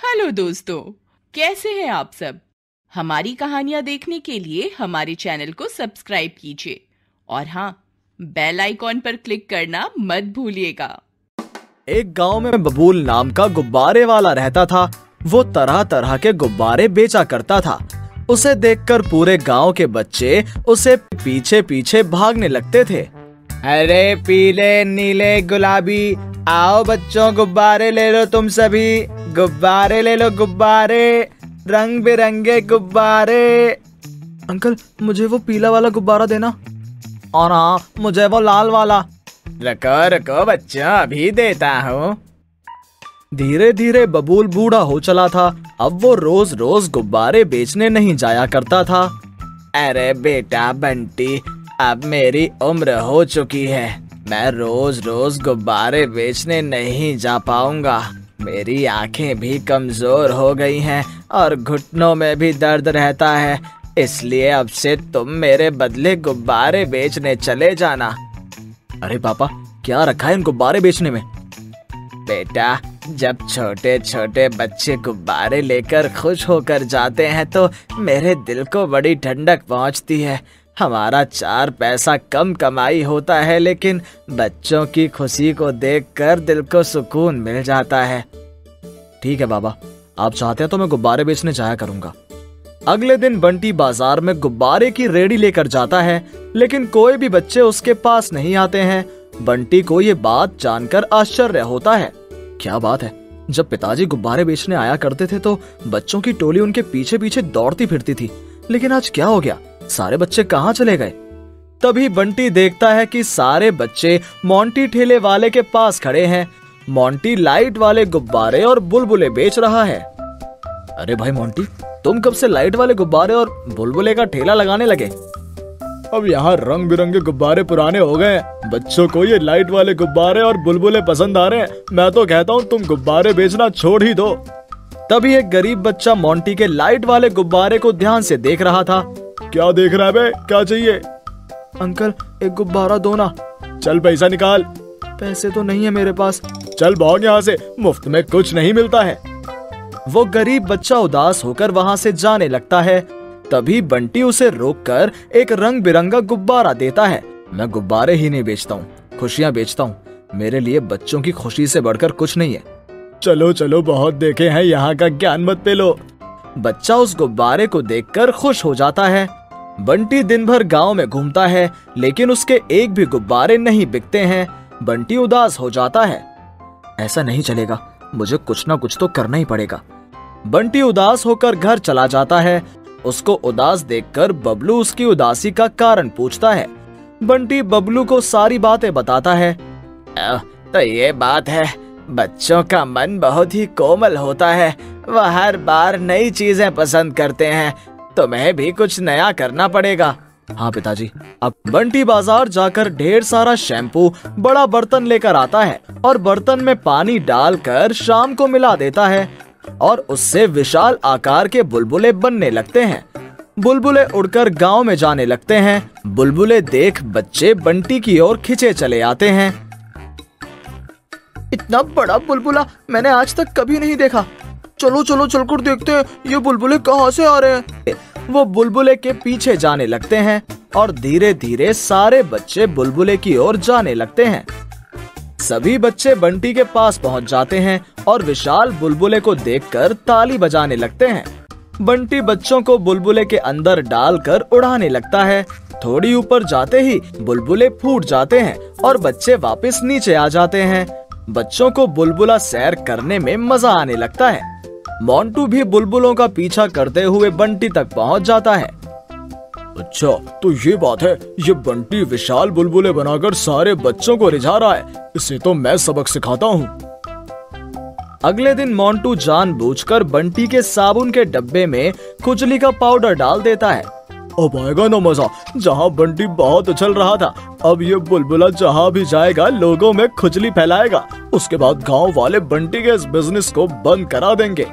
Hello दोस्तों, कैसे हैं आप सब। हमारी कहानियां देखने के लिए हमारे चैनल को सब्सक्राइब कीजिए और हाँ, बेल आइकॉन पर क्लिक करना मत भूलिएगा। एक गांव में बबूल नाम का गुब्बारे वाला रहता था। वो तरह तरह के गुब्बारे बेचा करता था। उसे देखकर पूरे गांव के बच्चे उसे पीछे पीछे भागने लगते थे। अरे पीले नीले गुलाबी, आओ बच्चों गुब्बारे ले लो, तुम सभी गुब्बारे ले लो, गुब्बारे रंग बिरंगे गुब्बारे। अंकल, मुझे वो पीला वाला गुब्बारा देना। और हाँ, मुझे वो लाल वाला। रखो रखो बच्चों, अभी देता हूँ। धीरे धीरे बबूल बूढ़ा हो चला था। अब वो रोज रोज गुब्बारे बेचने नहीं जाया करता था। अरे बेटा बंटी, अब मेरी उम्र हो चुकी है, मैं रोज रोज गुब्बारे बेचने नहीं जा पाऊंगा। मेरी आंखें भी कमजोर हो गई हैं और घुटनों में भी दर्द रहता है, इसलिए अब से तुम मेरे बदले गुब्बारे बेचने चले जाना। अरे पापा, क्या रखा है इन गुब्बारे बेचने में? बेटा, जब छोटे छोटे बच्चे गुब्बारे लेकर खुश होकर जाते हैं तो मेरे दिल को बड़ी ठंडक पहुंचती है। हमारा 4 पैसा कम कमाई होता है, लेकिन बच्चों की खुशी को देखकर दिल को सुकून मिल जाता है। ठीक है बाबा, आप चाहते हैं तो मैं गुब्बारे बेचने जाया करूंगा। अगले दिन बंटी बाजार में गुब्बारे की रेडी लेकर जाता है, लेकिन कोई भी बच्चे उसके पास नहीं आते हैं। बंटी को ये बात जानकर आश्चर्य होता है। क्या बात है, जब पिताजी गुब्बारे बेचने आया करते थे तो बच्चों की टोली उनके पीछे पीछे दौड़ती फिरती थी, लेकिन आज क्या हो गया? सारे बच्चे कहाँ चले गए? तभी बंटी देखता है कि सारे बच्चे मोंटी ठेले वाले के पास खड़े हैं। मोंटी लाइट वाले गुब्बारे और बुलबुले बेच रहा है। अरे भाई मोंटी, तुम कब से लाइट वाले गुब्बारे और बुलबुले का ठेला लगाने लगे? अब यहाँ रंग बिरंगे गुब्बारे पुराने हो गए, बच्चों को ये लाइट वाले गुब्बारे और बुलबुले पसंद आ रहे हैं। मैं तो कहता हूँ तुम गुब्बारे बेचना छोड़ ही दो। तभी एक गरीब बच्चा मोंटी के लाइट वाले गुब्बारे को ध्यान से देख रहा था। क्या देख रहा है बे, क्या चाहिए? अंकल, एक गुब्बारा दो ना। चल पैसा निकाल। पैसे तो नहीं है मेरे पास। चल भाग यहाँ से, मुफ्त में कुछ नहीं मिलता है। वो गरीब बच्चा उदास होकर वहाँ से जाने लगता है। तभी बंटी उसे रोककर एक रंग बिरंगा गुब्बारा देता है। मैं गुब्बारे ही नहीं बेचता हूँ, खुशियाँ बेचता हूँ। मेरे लिए बच्चों की खुशी से बढ़कर कुछ नहीं है। चलो चलो, बहुत देखे हैं, यहाँ का ज्ञान मत पेलो। बच्चा उस गुब्बारे को देखकर खुश हो जाता है। बंटी दिन भर गांव में घूमता है, लेकिन उसके एक भी गुब्बारे नहीं बिकते हैं। बंटी उदास हो जाता है। ऐसा नहीं चलेगा, मुझे कुछ ना कुछ तो करना ही पड़ेगा। बंटी उदास होकर घर चला जाता है। उसको उदास देखकर बबलू उसकी उदासी का कारण पूछता है। बंटी बबलू को सारी बातें बताता है। तो ये बात है, बच्चों का मन बहुत ही कोमल होता है, वह हर बार नई चीजें पसंद करते हैं। तुम्हें भी कुछ नया करना पड़ेगा। हाँ पिताजी। अब बंटी बाजार जाकर ढेर सारा शैम्पू बड़ा बर्तन लेकर आता है और बर्तन में पानी डालकर शाम को मिला देता है और उससे विशाल आकार के बुलबुले बनने लगते हैं। बुलबुले उड़कर गांव में जाने लगते हैं। बुलबुले देख बच्चे बंटी की ओर खिंचे चले आते हैं। इतना बड़ा बुलबुला मैंने आज तक कभी नहीं देखा। चलो चलो चलकर देखते हैं ये बुलबुले कहाँ से आ रहे हैं। वो बुलबुले के पीछे जाने लगते हैं और धीरे धीरे सारे बच्चे बुलबुले की ओर जाने लगते हैं। सभी बच्चे बंटी के पास पहुंच जाते हैं और विशाल बुलबुले को देखकर ताली बजाने लगते हैं। बंटी बच्चों को बुलबुले के अंदर डालकर उड़ाने लगता है। थोड़ी ऊपर जाते ही बुलबुले फूट जाते हैं और बच्चे वापस नीचे आ जाते हैं। बच्चों को बुलबुला सैर करने में मजा आने लगता है। मोंटू भी बुलबुलों का पीछा करते हुए बंटी तक पहुंच जाता है। अच्छा, तो ये बात है, ये बंटी विशाल बुलबुले बनाकर सारे बच्चों को रिझा रहा है। इसे तो मैं सबक सिखाता हूँ। अगले दिन मोंटू जानबूझकर बंटी के साबुन के डब्बे में खुजली का पाउडर डाल देता है। अब आएगा ना मजा। जहाँ बंटी बहुत उछल रहा था, अब ये बुलबुला जहाँ भी जाएगा लोगों में खुजली फैलाएगा। उसके बाद गांव वाले बंटी के इस बिजनेस को बंद करा देंगे।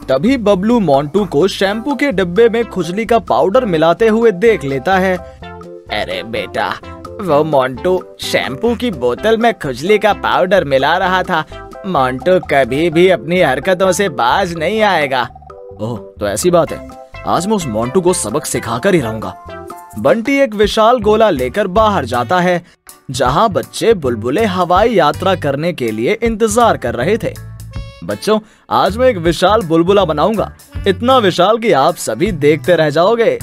तभी बबलू मोंटू को शैम्पू के डिब्बे में खुजली का पाउडर मिलाते हुए देख लेता है। अरे बेटा, वो मोंटू शैम्पू की बोतल में खुजली का पाउडर मिला रहा था, मोंटू कभी भी अपनी हरकतों से बाज नहीं आएगा। ओह, तो ऐसी बात है। आज मैं उस मोंटू को सबक सिखाकर ही रहूंगा। बंटी एक विशाल गोला लेकर बाहर जाता है, जहां बच्चे बुलबुले हवाई यात्रा करने के लिए इंतजार कर रहे थे। बच्चों, आज मैं एक विशाल बुलबुला बनाऊंगा, इतना विशाल कि आप सभी देखते रह जाओगे।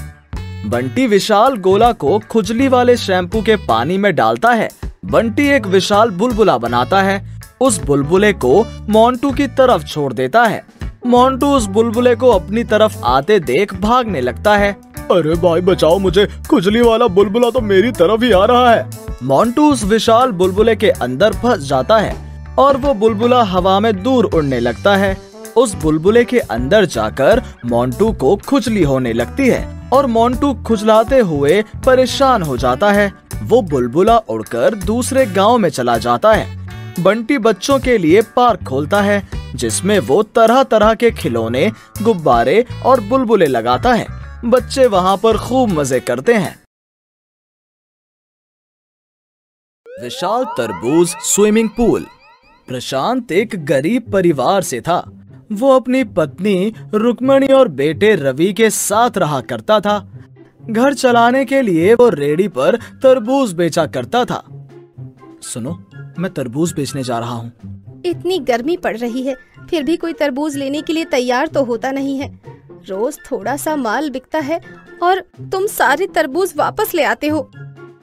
बंटी विशाल गोला को खुजली वाले शैम्पू के पानी में डालता है। बंटी एक विशाल बुलबुला बनाता है। उस बुलबुले को मोंटू की तरफ छोड़ देता है। मोंटू उस बुलबुले को अपनी तरफ आते देख भागने लगता है। अरे भाई बचाओ मुझे, खुजली वाला बुलबुला तो मेरी तरफ ही आ रहा है। मोंटू उस विशाल बुलबुले के अंदर फंस जाता है और वो बुलबुला हवा में दूर उड़ने लगता है। उस बुलबुले के अंदर जाकर मोंटू को खुजली होने लगती है और मोंटू खुजलाते हुए परेशान हो जाता है। वो बुलबुला उड़कर दूसरे गांव में चला जाता है। बंटी बच्चों के लिए पार्क खोलता है, जिसमें वो तरह तरह के खिलौने, गुब्बारे और बुलबुले लगाता है। बच्चे वहां पर खूब मजे करते हैं। विशाल तरबूज स्विमिंग पूल। प्रशांत एक गरीब परिवार से था। वो अपनी पत्नी रुक्मणी और बेटे रवि के साथ रहा करता था। घर चलाने के लिए वो रेडी पर तरबूज बेचा करता था। सुनो, मैं तरबूज बेचने जा रहा हूँ। इतनी गर्मी पड़ रही है, फिर भी कोई तरबूज लेने के लिए तैयार तो होता नहीं है। रोज थोड़ा सा माल बिकता है और तुम सारे तरबूज वापस ले आते हो।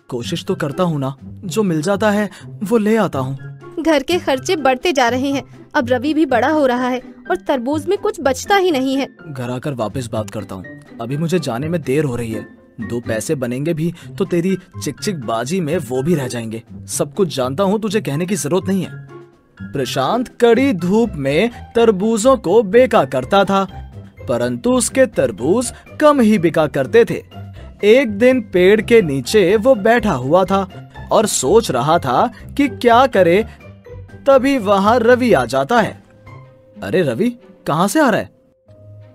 कोशिश तो करता हूँ ना, जो मिल जाता है वो ले आता हूँ। घर के खर्चे बढ़ते जा रहे हैं, अब रवि भी बड़ा हो रहा है और तरबूज में कुछ बचता ही नहीं है। घर आकर वापस बात करता हूँ, अभी मुझे जाने में देर हो रही है। 2 पैसे बनेंगे भी तो तेरी चिक बाजी में वो भी रह जाएंगे। सब कुछ जानता हूँ, तुझे कहने की जरूरत नहीं है। प्रशांत कड़ी धूप में तरबूजों को बेचा करता था, परंतु उसके तरबूज कम ही बिका करते थे। एक दिन पेड़ के नीचे वो बैठा हुआ था और सोच रहा था कि क्या करे। तभी वहां रवि आ जाता है। अरे रवि, कहाँ से आ रहा है?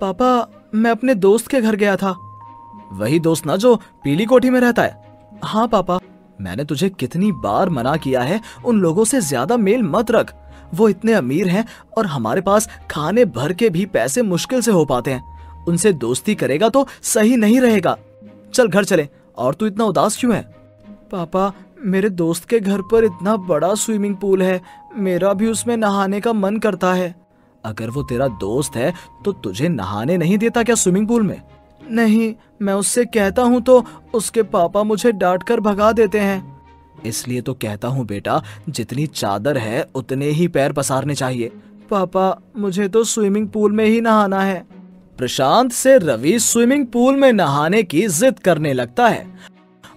पापा, मैं अपने दोस्त के घर गया था। वही दोस्त ना जो पीली कोठी में रहता है? हाँ पापा, मैंने तुझे कितनी बार मना किया है, उन लोगों से ज्यादा मेल मत रख। वो इतने अमीर हैं और हमारे पास खाने भर के भी पैसे मुश्किल से हो पाते हैं। उनसे दोस्ती करेगा तो सही नहीं रहेगा। चल घर चले। और तू इतना उदास क्यों है? पापा, मेरे दोस्त के घर पर इतना बड़ा स्विमिंग पूल है, मेरा भी उसमें नहाने का मन करता है। अगर वो तेरा दोस्त है तो तुझे नहाने नहीं देता क्या स्विमिंग पूल में? नहीं, मैं उससे कहता हूँ तो उसके पापा मुझे डांट कर भगा देते हैं। इसलिए तो कहता हूँ बेटा, जितनी चादर है उतने ही पैर पसारने चाहिए। पापा, मुझे तो स्विमिंग पूल में ही नहाना है। प्रशांत से रवि स्विमिंग पूल में नहाने की जिद करने लगता है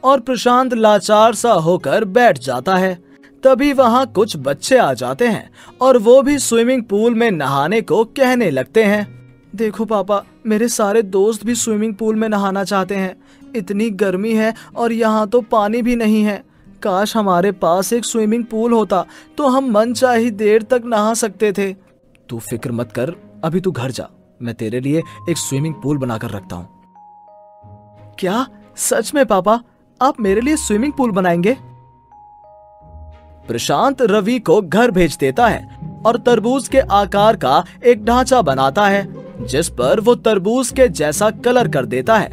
और प्रशांत लाचार सा होकर बैठ जाता है। तभी वहां कुछ बच्चे आ जाते हैं और वो भी स्विमिंग पूल में नहाने को कहने लगते हैं। देखो पापा, मेरे सारे दोस्त भी स्विमिंग पूल में नहाना चाहते हैं। इतनी गर्मी है और यहाँ तो पानी भी नहीं है। काश हमारे पास एक स्विमिंग पूल होता तो हम मनचाही देर तक नहा सकते थे। तू फिक्र मत कर, अभी तू घर जा, मैं तेरे लिए एक स्विमिंग पूल बनाकर रखता हूँ। क्या सच में पापा, आप मेरे लिए स्विमिंग पूल बनाएंगे? प्रशांत रवि को घर भेज देता है और तरबूज के आकार का एक ढांचा बनाता है, जिस पर वो तरबूज के जैसा कलर कर देता है।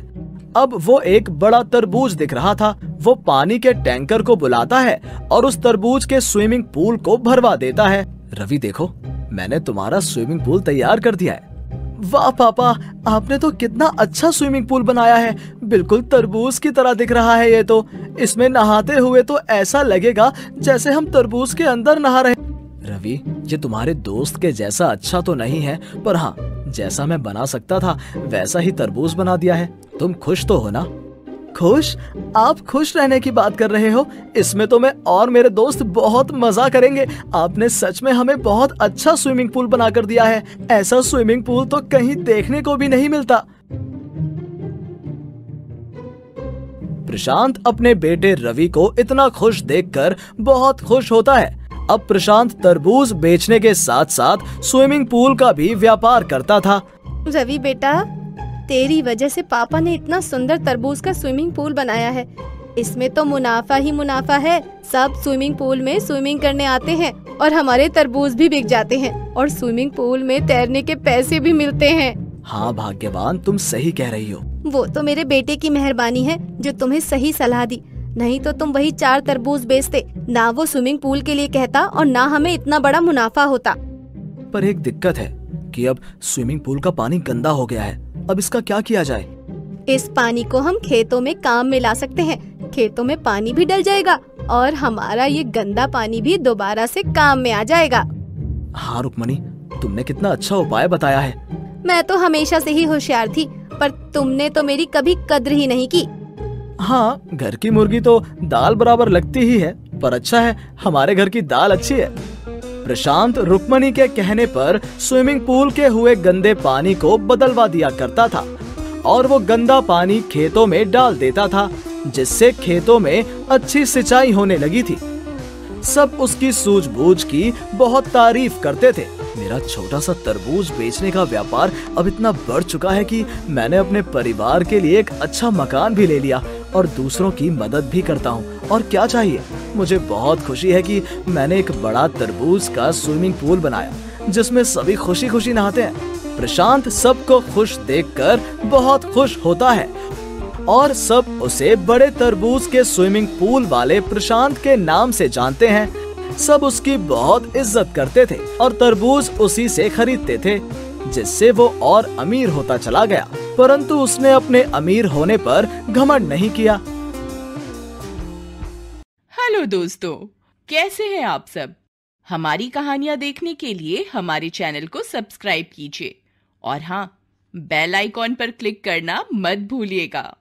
अब वो एक बड़ा तरबूज दिख रहा था। वो पानी के टैंकर को बुलाता है और उस तरबूज के स्विमिंग पूल को भरवा देता है। रवि देखो, मैंने तुम्हारा स्विमिंग पूल तैयार कर दिया है। वाह पापा, आपने तो कितना अच्छा स्विमिंग पूल बनाया है, बिल्कुल तरबूज की तरह दिख रहा है। ये तो इसमें नहाते हुए तो ऐसा लगेगा जैसे हम तरबूज के अंदर नहा रहे। रवि, ये तुम्हारे दोस्त के जैसा अच्छा तो नहीं है, पर हाँ, जैसा मैं बना सकता था वैसा ही तरबूज बना दिया है। तुम खुश तो हो ना? खुश? आप खुश रहने की बात कर रहे हो? इसमें तो मैं और मेरे दोस्त बहुत मजा करेंगे। आपने सच में हमें बहुत अच्छा स्विमिंग पूल बनाकर दिया है। ऐसा स्विमिंग पूल तो कहीं देखने को भी नहीं मिलता। प्रशांत अपने बेटे रवि को इतना खुश देखकर बहुत खुश होता है। अब प्रशांत तरबूज बेचने के साथ साथ स्विमिंग पूल का भी व्यापार करता था। रवि बेटा, तेरी वजह से पापा ने इतना सुंदर तरबूज का स्विमिंग पूल बनाया है। इसमें तो मुनाफा ही मुनाफा है। सब स्विमिंग पूल में स्विमिंग करने आते हैं और हमारे तरबूज भी बिक जाते हैं और स्विमिंग पूल में तैरने के पैसे भी मिलते हैं। हाँ भाग्यवान, तुम सही कह रही हो। वो तो मेरे बेटे की मेहरबानी है जो तुम्हें सही सलाह दी, नहीं तो तुम वही 4 तरबूज बेचते, ना वो स्विमिंग पूल के लिए कहता और ना हमें इतना बड़ा मुनाफा होता। पर एक दिक्कत है कि अब स्विमिंग पूल का पानी गंदा हो गया है। अब इसका क्या किया जाए? इस पानी को हम खेतों में काम में ला सकते हैं। खेतों में पानी भी डल जाएगा और हमारा ये गंदा पानी भी दोबारा से काम में आ जाएगा। हाँ रुक्मणी, तुमने कितना अच्छा उपाय बताया है। मैं तो हमेशा से ही होशियार थी, पर तुमने तो मेरी कभी कद्र ही नहीं की। हाँ, घर की मुर्गी तो दाल बराबर लगती ही है, पर अच्छा है हमारे घर की दाल अच्छी है। प्रशांत रुक्मणी के कहने पर स्विमिंग पूल के हुए गंदे पानी को बदलवा दिया करता था और वो गंदा पानी खेतों में डाल देता था, जिससे खेतों में अच्छी सिंचाई होने लगी थी। सब उसकी सूझबूझ की बहुत तारीफ करते थे। मेरा छोटा सा तरबूज बेचने का व्यापार अब इतना बढ़ चुका है कि मैंने अपने परिवार के लिए एक अच्छा मकान भी ले लिया और दूसरों की मदद भी करता हूँ। और क्या चाहिए? मुझे बहुत खुशी है कि मैंने एक बड़ा तरबूज का स्विमिंग पूल बनाया जिसमें सभी खुशी खुशी नहाते हैं। प्रशांत सबको खुश देखकर बहुत खुश होता है और सब उसे बड़े तरबूज के स्विमिंग पूल वाले प्रशांत के नाम से जानते हैं। सब उसकी बहुत इज्जत करते थे और तरबूज उसी से खरीदते थे, जिससे वो और अमीर होता चला गया। परंतु उसने अपने अमीर होने पर घमंड नहीं किया। हेलो दोस्तों, कैसे हैं आप सब? हमारी कहानियां देखने के लिए हमारे चैनल को सब्सक्राइब कीजिए और हाँ, बेल आइकॉन पर क्लिक करना मत भूलिएगा।